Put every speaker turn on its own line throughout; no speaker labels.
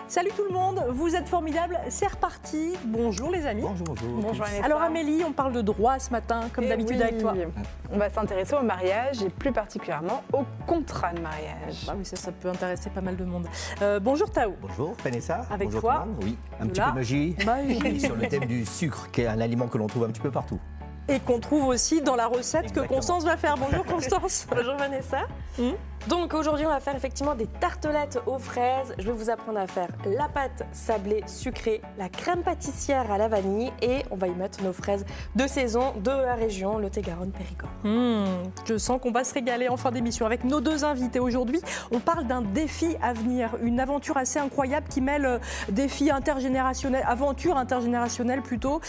Salut tout le monde, vous êtes formidables, c'est reparti. Bonjour les amis.
Bonjour, bonjour.
Bonjour Vanessa.
Alors Amélie, on parle de droit ce matin, comme d'habitude avec toi.
On va s'intéresser au mariage et plus particulièrement au contrat de mariage.
Ah oui, ça peut intéresser pas mal de monde. Bonjour Tao.
Bonjour Vanessa.
Avec
bonjour
toi.
tout le monde. Oui, un petit
Là.
peu magie.
Magie.
Sur le thème du sucre, qui est un aliment que l'on trouve un petit peu partout.
Et qu'on trouve aussi dans la recette
Exactement.
que Constance va faire. Bonjour Constance.
Bonjour Vanessa. Donc aujourd'hui on va faire effectivement des tartelettes aux fraises. Je vais vous apprendre à faire la pâte sablée sucrée, la crème pâtissière à la vanille et on va y mettre nos fraises de saison de la région, le Lot-et-Garonne, Périgord.
Je sens qu'on va se régaler en fin d'émission avec nos deux invités aujourd'hui. On parle d'un défi à venir, une aventure assez incroyable qui mêle défi intergénérationnel, aventure intergénérationnelle plutôt,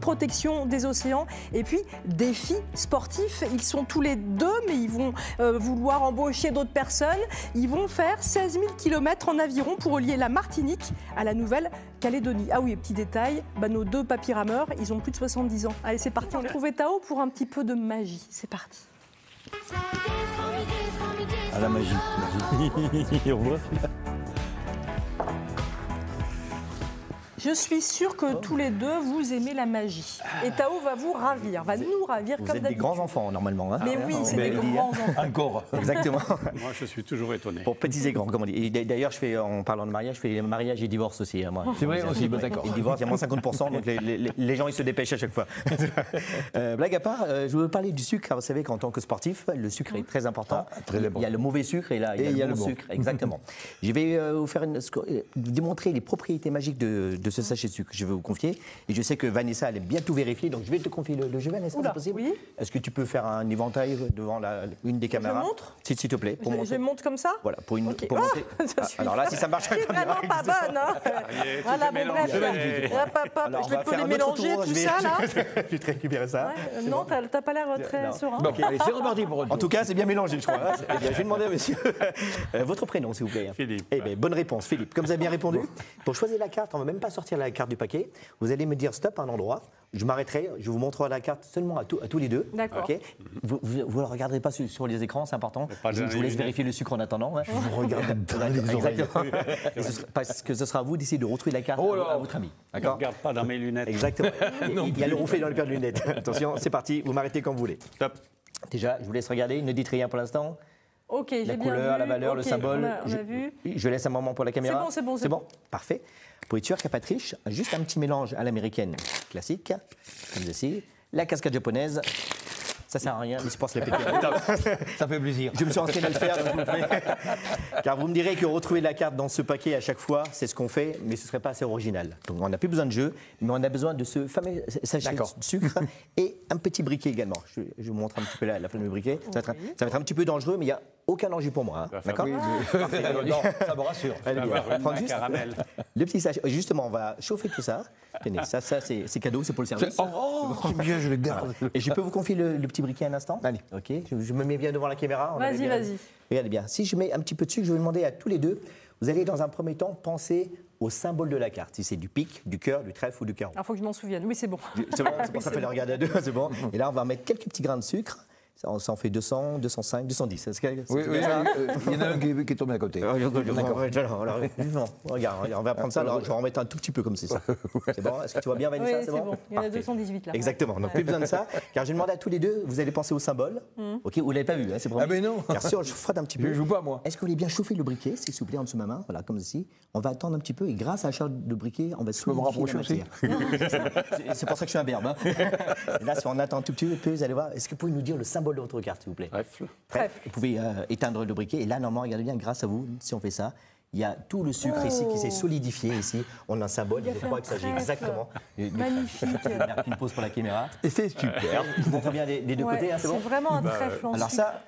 protection des océans et puis défi sportif. Ils sont tous les deux mais ils vont vouloir embaucher d'autres personnes. Ils vont faire 16 000 km en aviron pour relier la Martinique à la Nouvelle-Calédonie. Ah oui, petit détail, nos deux papy-rameurs, ils ont plus de 70 ans. Allez, c'est parti, on va trouver Tao pour un petit peu de magie. C'est parti.
À la magie. Au revoir.
Je suis sûre que tous les deux, vous aimez la magie. Et Tao va vous ravir, va nous ravir
Vous
comme
êtes des
d'habitude.
grands enfants, normalement. Hein.
Mais oui, c'est des grands enfants.
Encore. Exactement.
Moi, je suis toujours étonné.
Pour petits et grands, comme on dit. Et d'ailleurs, en parlant de mariage, je fais mariage et divorce aussi. Hein, moi.
C'est vrai aussi, d'accord.
Et divorce, il y a moins 50%, donc les gens, ils se dépêchent à chaque fois. Blague à part, je veux parler du sucre. Vous savez qu'en tant que sportif, le sucre est très important. Il y a le mauvais sucre et là, il y a le bon sucre. Exactement. Je vais vous faire démontrer les propriétés magiques de ce sachet de sucre. Je vais vous confier. Et je sais que Vanessa, elle aime bien tout vérifier. Donc, je vais te confier le jeu, Vanessa,
Oula,
c'est possible?
oui.
Est-ce que tu peux faire un éventail devant une des caméras?
montre
S'il te plaît. Pour
Je
montrer.
monte comme ça?
Voilà, pour
Ok.
pour montrer.
Je suis-
Alors là, si ça marche
Je suis vraiment pas bonne. Hein. Voilà, bon, bref.
Alors,
Je vais te les mélanger, tout ça, là.
Je vais te récupérer ça.
Ouais, non, t'as pas l'air très
Non.
serein.
Bon, allez, c'est reparti pour
En tout cas, c'est bien mélangé, je crois. hein. Eh bien, je vais demander à monsieur votre prénom, s'il vous plaît.
Philippe.
Eh bien, bonne réponse, Philippe. Comme vous avez bien répondu, pour choisir la carte, on ne va même pas sortir la carte du paquet. Vous allez me dire stop à un endroit. Je m'arrêterai, je vous montrerai la carte seulement à tous les deux.
D'accord.
Ok. Vous ne regarderez pas sur les écrans, c'est important.
pas
Je
dans
vous
les
laisse
lunettes.
vérifier le sucre en attendant. hein. Je vous regarde dans les oreilles. Parce que ce sera à vous d'essayer de retrouver la carte
Oh là.
à votre ami.
Ne
D'accord.
regarde pas dans mes lunettes.
Exactement. Il y a le reflet dans les paires de lunettes. Attention, c'est parti, vous m'arrêtez quand vous voulez.
Top.
Déjà, je vous laisse regarder, ne dites rien pour l'instant.
Ok, j'ai
La
bien
couleur,
vu.
la valeur, le
Ok,
symbole.
on a vu.
Je laisse un moment pour la caméra.
C'est bon.
C'est bon. Parfait. Pour être sûr qu'il n'y a pas de triche, juste un petit mélange à l'américaine classique, comme ceci. La cascade japonaise. Ça sert à rien, mais c'est pour se répéter.
Ça fait plaisir.
Je me suis entraîné à le faire, donc je le fais. Car vous me direz que retrouver la carte dans ce paquet à chaque fois, c'est ce qu'on fait, mais ce ne serait pas assez original. Donc on n'a plus besoin de jeu, mais on a besoin de ce fameux sachet de sucre et un petit briquet également. Je vous montre un petit peu la fameux briquet. Ça va être un petit peu dangereux, mais il n'y a aucun danger pour moi. hein. D'accord? Parfait.
Non, ça me rassure.
Allez, bien.
Avoir une
Prends
main
juste
caramel.
le petit sachet. Justement, on va chauffer tout ça. Tenez, ça c'est cadeau, c'est pour le service.
Oh, c'est bien, je le garde.
Et je peux vous confier le petit briquet un instant? Allez. Ok, je me mets bien devant la caméra. on avait
Vas-y,
bien-
vas-y.
Regardez bien. Si je mets un petit peu dessus, je vais vous demander à tous les deux, vous allez dans un premier temps penser au symbole de la carte. Si c'est du pic, du cœur, du trèfle ou du carreau.
Il faut que je m'en souvienne. Oui, c'est bon.
C'est bon, c'est pour ça qu'il fallait regarder à deux, c'est bon. Et là, on va mettre quelques petits grains de sucre. Ça en fait 200, 205, 210. Est-ce que-
Oui,
c'est
oui,
bien ça
il y en a un qui est tombé à côté.
D'accord. Alors, vivement. Regarde, on va prendre ça. Alors, je vais en mettre un tout petit peu comme c'est ça. C'est bon? Est-ce que tu vois bien,
Oui,
Vanessa?
c'est bon. Il y en a
Parfait.
218 là.
Exactement. Donc, plus besoin de ça. Car je vais demander à tous les deux, vous allez penser au symbole. Ok, vous ne l'avez pas vu, hein, c'est promis.
Ah, mais non.
Car sûr, je frotte un petit peu.
Je joue pas, moi.
Est-ce que vous voulez bien chauffer le briquet, s'il vous plaît, en dessous de ma main? Voilà, comme ceci. On va attendre un petit peu et grâce à la chaleur de briquet, on va
peux me
solidifier la
rapprocher
matière. C'est pour ça que je suis un berbe. hein. Et là, si on attend un tout petit peu, vous allez voir. Est-ce que vous pouvez nous dire le symbole de votre carte, s'il vous plaît?
Trèfle.
Trèfle. Vous pouvez éteindre le briquet. Et là, normalement, regardez bien, grâce à vous, si on fait ça, il y a tout le sucre ici qui s'est solidifié ici. On a un symbole,
Il a
je
fait
crois
un
que ça agit
trèfle.
exactement.
Magnifique.
Une pause pour la caméra.
Et c'est super.
Vous montrez bien des deux
Ouais,
côtés, hein, c'est
c'est
bon?
vraiment un trèfle en
Alors
sucre.
ça,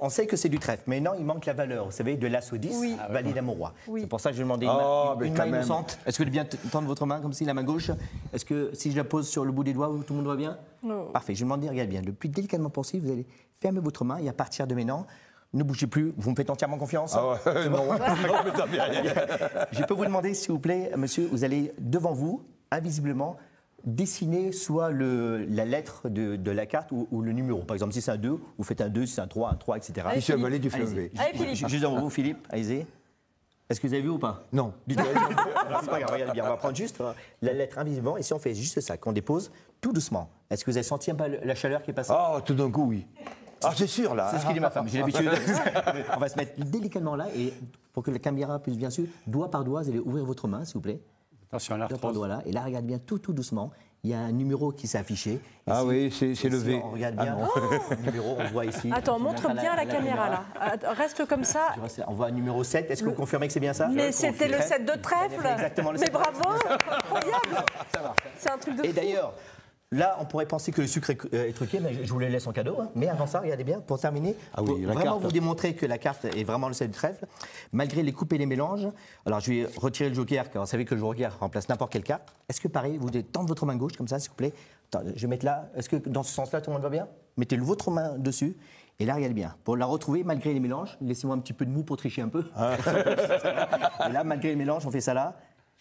on sait que c'est du trèfle, mais non, il manque la valeur, vous savez, de l'as au 10,
Oui.
valide amoureux.
Oui.
C'est pour ça que je vais demander
Oh, mais
une
quand
main
même.
innocente. Est-ce que vous voulez bien tendre votre main comme si, la main gauche? Est-ce que si je la pose sur le bout des doigts, tout le monde voit bien?
Non.
Parfait, je vais demander, regardez bien, le plus délicatement possible, vous allez fermer votre main et à partir de maintenant, ne bougez plus, vous me faites entièrement confiance?
Ah ouais, non, mais t'as bien.
Je peux vous demander, s'il vous plaît, monsieur, vous allez devant vous, invisiblement, dessiner soit la lettre de la carte ou le numéro. Par exemple, si c'est un 2, vous faites un 2, si c'est un 3, etc.
Allez,
Si c'est un balai, tu fais
Allez-y.
lever.
Allez, Philippe.
Juste devant vous, Philippe, allez-y. Est-ce que vous avez vu ou pas?
Non.
Du tout. C'est pas grave, regardez bien. On va prendre juste la lettre invisiblement. Et si on fait juste ça, qu'on dépose tout doucement, est-ce que vous avez senti un peu la chaleur qui est passée?
Ah, tout d'un coup, oui. Ah, c'est sûr, là.
C'est ce qu'il dit ma femme. J'ai l'habitude. On va se mettre délicatement là. Et pour que la caméra puisse bien sûr, doigt par doigt, vous allez ouvrir votre main, s'il vous plaît.
Attention à
Doigt par
l'arthrose.
doigt là. Et là, regarde bien tout doucement. Il y a un numéro qui s'est affiché. Et
Ah
si-
oui, c'est
et
levé.
Si on regarde bien le numéro, on voit ici.
Attends,
Je
montre
montre à
bien la caméra là. Reste comme ça.
On voit un numéro 7. Est-ce que vous confirmez que c'est bien ça?
Mais c'était le set de trèfle.
Exactement le
Mais
set.
bravo, incroyable. C'est un truc de
Et
fou.
d'ailleurs, là, on pourrait penser que le sucre est truqué, mais je vous le laisse en cadeau. Hein. Mais avant ça, regardez bien, pour terminer,
Ah oui,
pour
la
vraiment
carte.
vous démontrer que la carte est vraiment le set du trèfle, malgré les coupes et les mélanges. Alors, je vais retirer le joker, car vous savez que le joker remplace n'importe quelle carte. Est-ce que pareil, vous devez tendre votre main gauche comme ça, s'il vous plaît? Attends, je vais mettre là. Est-ce que dans ce sens-là, tout le monde va bien? Mettez votre main dessus. Et là, regardez bien. Pour la retrouver, malgré les mélanges, laissez-moi un petit peu de mou pour tricher un peu. Et là, malgré les mélanges, on fait ça là.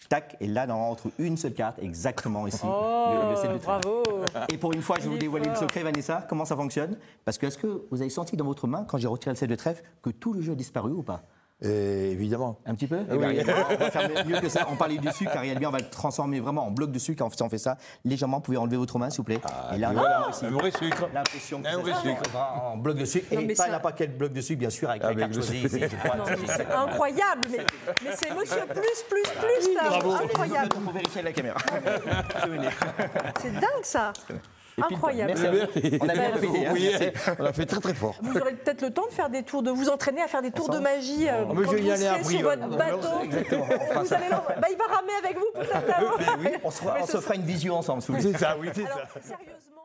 Tac, et là, on retrouve une seule carte, exactement ici. le set de trèfle.
Bravo.
Et pour une fois, je vais
Il
vous
est
dévoiler le
fort.
secret, Vanessa, comment ça fonctionne. Parce que est-ce que vous avez senti dans votre main, quand j'ai retiré le set de trèfle, que tout le jeu a disparu ou pas?
Évidemment.
Un petit peu? Eh ben, on va faire mieux que ça. On parlait du sucre, Ariel bien, on va le transformer vraiment en bloc de sucre. Si on fait ça, légèrement, vous pouvez enlever votre main, s'il vous plaît. Et là, on a aussi
Un vrai sucre.
l'impression que
Un vrai
ça
sucre.
sera en bloc de sucre.
Non,
Et
mais
pas
ça-
n'importe quel bloc de sucre, bien sûr, avec la
Avec
carte
le
choisie
sucre.
ici. Je crois.
Non, mais c'est incroyable. Mais c'est monsieur plus, là. Incroyable.
Pour vérifier la caméra. Souvenir.
C'est dingue ça.
Et puis,
Incroyable.
merci à vous. On a bien répété. hein.
Oui,
Merci.
on a fait très très fort.
Vous aurez peut-être le temps de faire des tours, de vous entraîner à faire des tours de magie
Oh,
mais
quand
je vais y
vous
aller à
serez sur
Brionne.
votre bateau.
Exactement. On fera
Vous
ça.
allez il va ramer avec vous peut-être.
On se fera une visio ensemble, si vous voulez.
C'est ça, oui, c'est ça.
Alors, sérieusement.